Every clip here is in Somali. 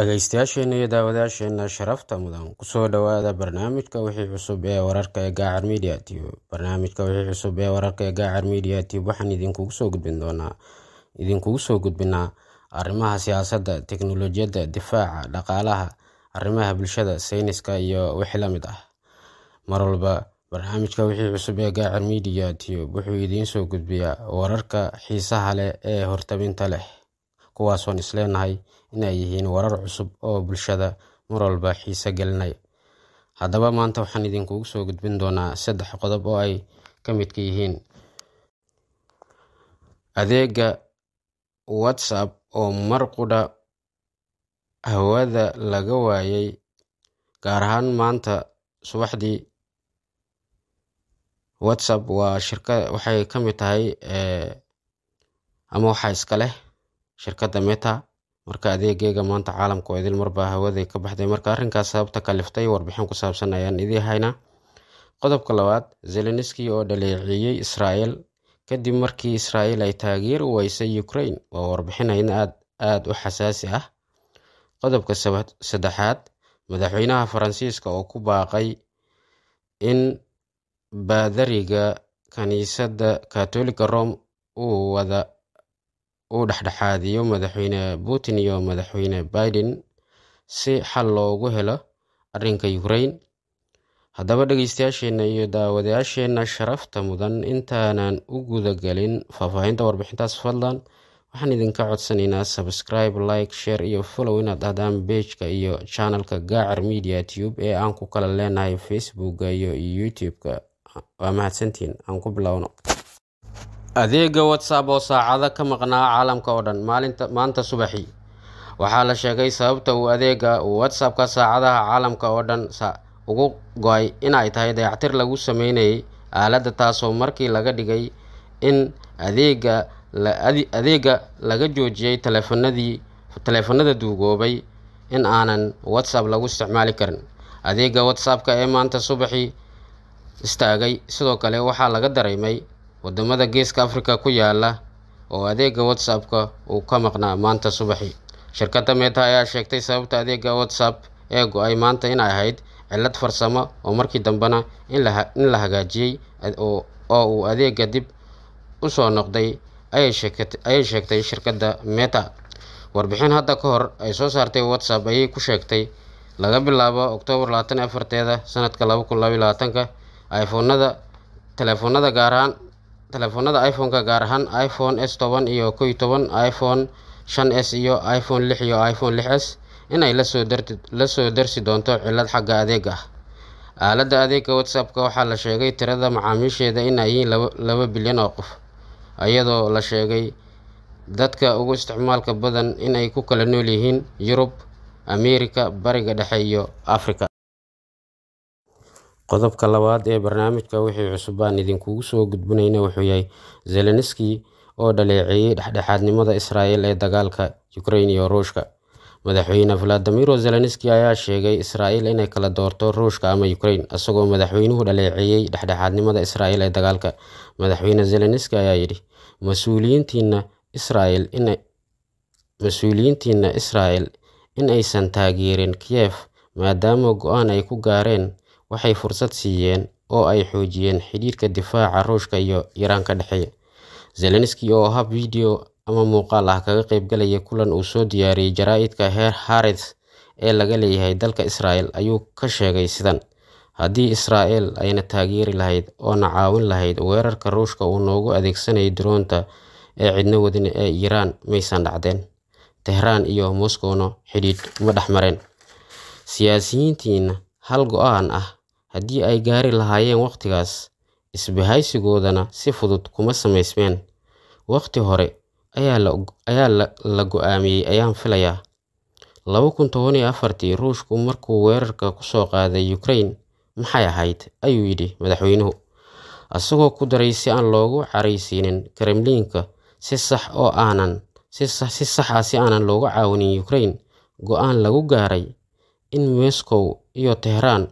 dhagaystayaasheena iyo daawadayaasheena sharafta mudan kusoo dhawaada barnaamijka wixii cusub ee wararka ee Gaacar Media TV. Barnaamijka wixii cusub ee wararka ee Gaacar Media TV waxaan idinkugu soo gudbinaa arrimaha siyaasadda, teknolojiyadda, difaaca, dhaqaalaha, arrimaha bulshada, sayniska iyo wixii la mid ah. Mar walba barnaamijka wixii cusub ee Gaacar Media TV wuxuu idin soo gudbiyaa wararka xiisaha leh ee hortabinta leh, kuwaasoon isleenahay inay yihiin warar cusub oo bulshada mar walba xiisa gelinaya. Haddaba maanta waxaan idinkugu soo gudbin doonaa 3 qodob oo ay ka mid yihiin adeega WhatsApp oo mar qudha hawada laga waayay, gaar ahaan maanta subaxdii. WhatsApp waa shirkad waxay ka mid tahay ama waxa iska leh shirkadda Meta. Marka adeegeega maanta caalamka oo idil marba hawada ka baxday, marka arrinkaas sababta kaliftay warbixin ku saabsan ayaan idin haynaa. Qodobka labaad, Zelensky oo dhaleeceeyay Israel kadib markii Israel ay taageer u weysay Ukraine, waa warbixin aad u xasaasi ah. Qodobka saddexaad, madaxweynaha Faransiiska oo ku baaqay in baadariga kaniisadda Katolika Rome uu dhexdhexaadiyo madaxweyne Putin iyo madaxweyne Biden si xal loogu helo arrinka Ukraine. Haddaba dhagaystayaasheena iyo daawadayaasheena sharafta mudan, intaanan u guda galin faahfaahinta warbixintaas, fadlan waxaan idinka codsanaynaa subscribe, like, share iyo follow inaad ahdaan page-ka iyo channelka Gaacar Media Tube ee aan ku kala leenahay Facebook iyo YouTube-ka. Waa mahadsantiin. Aan ku bilowno. Adeega WhatsApp oo saacada ka maqnaa caalamka oo dhan maanta subaxii. Waxaa la sheegay sababta uu adeega WhatsApp-ka saacadaha caalamka oo dhan ugu go'ay inay tahay dayactir lagu sameeyay aaladda, taasoo markii laga dhigay in adeega laga joojiyay taleefanada duugoobay in aanan WhatsApp lagu isticmaali karin. Adeega WhatsApp-ka ee maanta subaxii istaagay sidoo kale waxaa laga dareemay wadamada Geeska Afrika ku yaala oo adeega WhatsApp-ka uu ka maqnaa maanta subaxii. Shirkadda Meta ayaa sheegtay sababta adeega WhatsApp ee go'ay maanta in ay ahayd cillad farsamo oo markii dambena in la hagaajiyay oo uu adeega dib u soo noqday, ayay sheegtay shirkadda Meta. Warbixin hadda ka hor ay soo saartay WhatsApp ayay ku sheegtay laga bilaabo Oktoobar 24 sanadka 2022 telefoonada iPhone-ka gaar ahaan iPhone S10 iyo 11, iPhone 5s iyo iPhone 6 iyo iPhone 6s inay la soo darsi doonto cillad xagga adeega ah. Aaladda adeega WhatsApp-ka waxaa la sheegay tirada macaamiisheeda in ay yihiin 2 bilyan oo qof, iyadoo la sheegay dadka ugu isticmaalka badan in ay ku kala nool yihiin Yurub, Ameerika, Bariga Dhexe iyo Afrika. Qodobka labaad ee barnaamijka wixii cusub aan idinkugu soo gudbinayna wuxuu yahay Zelensky oo dhaleeceeyay dhexdhexaadnimada Israel ee dagaalka Ukraine iyo Ruushka. Madaxweyne Vladimir Zelensky ayaa sheegay Israel inay kala doorto Ruushka ama Ukraine, isagoo madaxweynuhu dhaleeceeyay dhexdhexaadnimada Israel ee dagaalka. Madaxweyne Zelensky ayaa yidhi, mas'uuliyiinta Israel in aysan taageerin Kiev maadaama go'aan ay ku gaareen waxay fursad siiyeen oo ay xoojiyeen xiriirka difaaca Ruushka iyo Iiraan ka dhexeeya. Zelensky oo hab video ama muuqaal ah kaga qayb galaya kulan uu soo diyaariyay jaraa'idka Haaretz ee laga leeyahay dalka Israel ayuu ka sheegay sidan: haddii Israel ayna taageeri lahayd oo na caawin lahayd weerarka Ruushka uu noogu adeegsanayay droonta ee cidna wadin ee Iiraan maysan dhacdeen. Tehran iyo Moscowna xidhiidh ma dhexmareen. Siyaasiyiintiina hal go'aan ah haddii ay gaari lahaayeen waqtigaas, isbahaysigoodana si fudud kuma samaysmeen. Waqti hore ayaa la go'aamiyay ayaan filayaa. 2014 Ruushku markuu weerarka ku soo qaaday Ukraine maxay ahayd, ayuu yidhi madaxweynuhu, asagoo ku daray si aan loogu caraysiinin Kremlin-ka si sax ah looga caawinin Ukraine. Go'aan lagu gaaray in Moscow iyo Tehran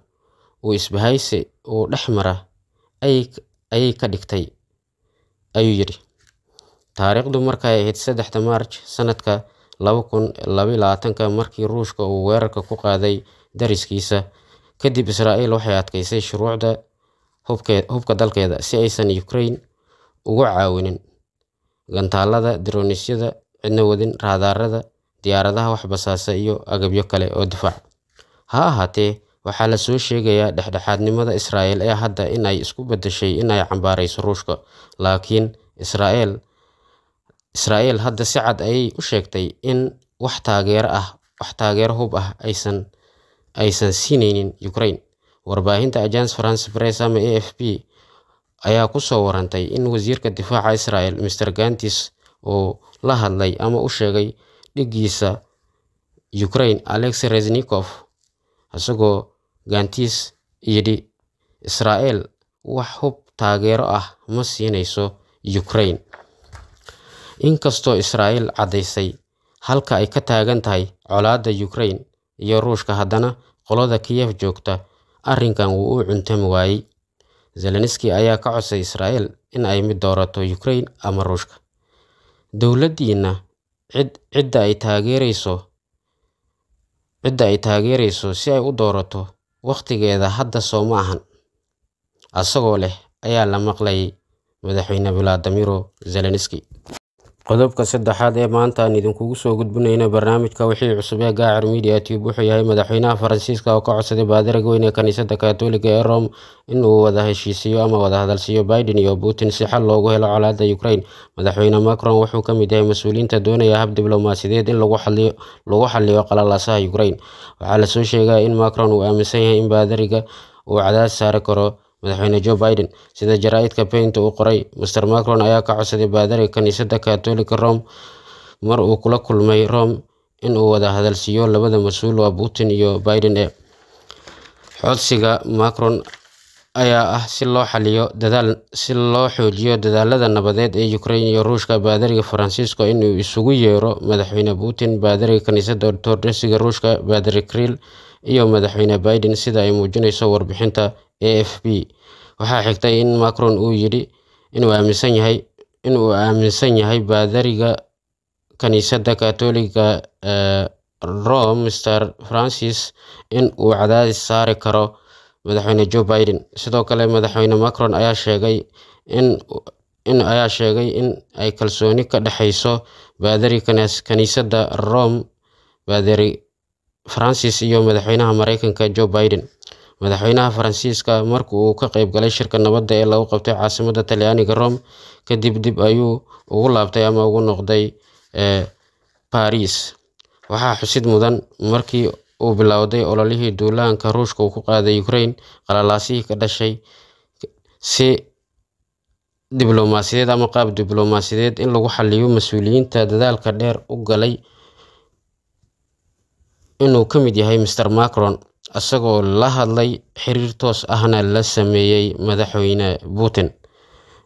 uu isbahaysi uu dhexmara ayay ka dhigtay, ayuu yidhi. Taariikhdu markay ahayd 3 Maarch sanadka 2022 markii Ruushka uu weerarka ku qaaday dariskiisa. Kadib Israa'iil waxay adkaysay shuruucda hubka dalkeeda si aysan Ukraine uga caawinin gantaalada, dronisyada cidna wadin, raadarada, diyaaradaha wax basaasa iyo agabyo kale oo difaac. Ha ahaatee, waxaa la soo sheegayaa dhexdhexaadnimada Israa'iil ee hadda in ay isku beddeshay in ay cambaarayso Ruushka, laakiin Israa'iil hadda si cad ayay u sheegtay in wax taageero hub ah aysan siinaynin Ukraine. Warbaahinta Agence France Presse ama AFP ayaa ku soo warantay in wasiirka difaaca Israa'iil Mr. Gantz uu la hadlay ama u sheegay dhigiisa Ukraine Alexei Reznikov, isagoo Gantz yidhi Israa'iil wax hub taageero ah ma siinayso Ukraine. Inkastoo Israa'iil caddaysay halka ay ka taagan tahay colaadda Ukraine iyo Ruushka, haddana qolada Kiev joogta arrinkan wuu u cuntami waayay. Zelensky ayaa ka codsay Israa'iil in ay mid doorato Ukraine ama Ruushka. Dowladdiina cidda ay taageerayso si ay u doorato waqtigeeda hadda soo ma ahan, asagoo leh ayaa la maqlayay madaxweyne Volodymyr Zelensky. Qodobka saddexaad ee maanta aan idinkugu soo gudbinayna barnaamijka wixii cusub ee Gaacer Media Tube wuxuu yahay madaxweynaha Faransiiska oo ka codsaday baadariga weyn ee kaniisadda Kaatooliga ee Rome in uu wada heshiisiyo ama wada hadalsiiyo Biden iyo Putin si xal loogu helo colaadda Ukraine. Madaxweyne Macron wuxuu ka mid yahay mas'uuliyiinta doonaya hab diblomaasiyadeed in lagu xalliyo qalalaasaha Ukraine. Waxaa la soo sheegay in Macron uu aaminsan yahay in baadariga uu cadaadis saari karo madaxweyne Joe Biden. Sida jaraa'idka Paint uu qoray, Mr. Macron ayaa ka codsaday baadariga kaniisadda Kaatooliga Rome mar uu kula kulmay Rome in uu wada hadalsiiyo labada mas'uul waa Putin iyo Biden. Codsiga Macron ayaa ah si loo xoojiyo dadaallada nabadeed ee Ukraine iyo Ruushka. Baadariga Faransiiska in uu isugu yeero madaxweyne Putin, baadariga kaniisadda Orthodoxiga Ruushka Baadari Kirill iyo madaxweyne Biden, sida ay muujinayso warbixinta AFP. Waxaa xigtay in Macron uu yidhi in uu aaminsan yahay baadariga kaniisadda Kaatooliga Rome Mr. Francis in uu cadaadis saari karo madaxweyne Joe Biden. Sidoo kale, madaxweyne Macron ayaa sheegay in ay kalsooni ka dhaxayso baadariga kaniisadda Rome Baadari Francis iyo madaxweynaha Mareykanka Joe Biden. Madaxweynaha Faransiiska markii uu ka qayb galay shirka nabadda ee lagu qabtay caasimadda Talyaaniga Rome kadib dib ayuu ugu laabtay ama ugu noqday Paris. Waxaa xusid mudan markii uu bilowday ololihii duulaanka Ruushka uu ku qaaday Ukraine, qalalaasihii ka dhashay si diblomaasiyadeed ama qaab diblomaasiyadeed in lagu xalliyo. Mas'uuliyiinta dadaalka dheer u galay inuu ka mid yahay Mr. Macron, isagoo la hadlay xiriir toos ahna la sameeyay madaxweyne Putin.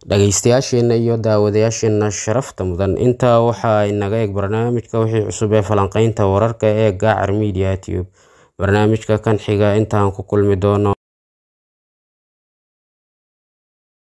Dhagaystayaasheena iyo daawadayaasheena sharafta mudan, intaa waxaa inaga eeg barnaamijka wixii cusub ee falanqaynta wararka ee Gaacer Media Tube. Barnaamijka kan xiga intaan ku kulmi doono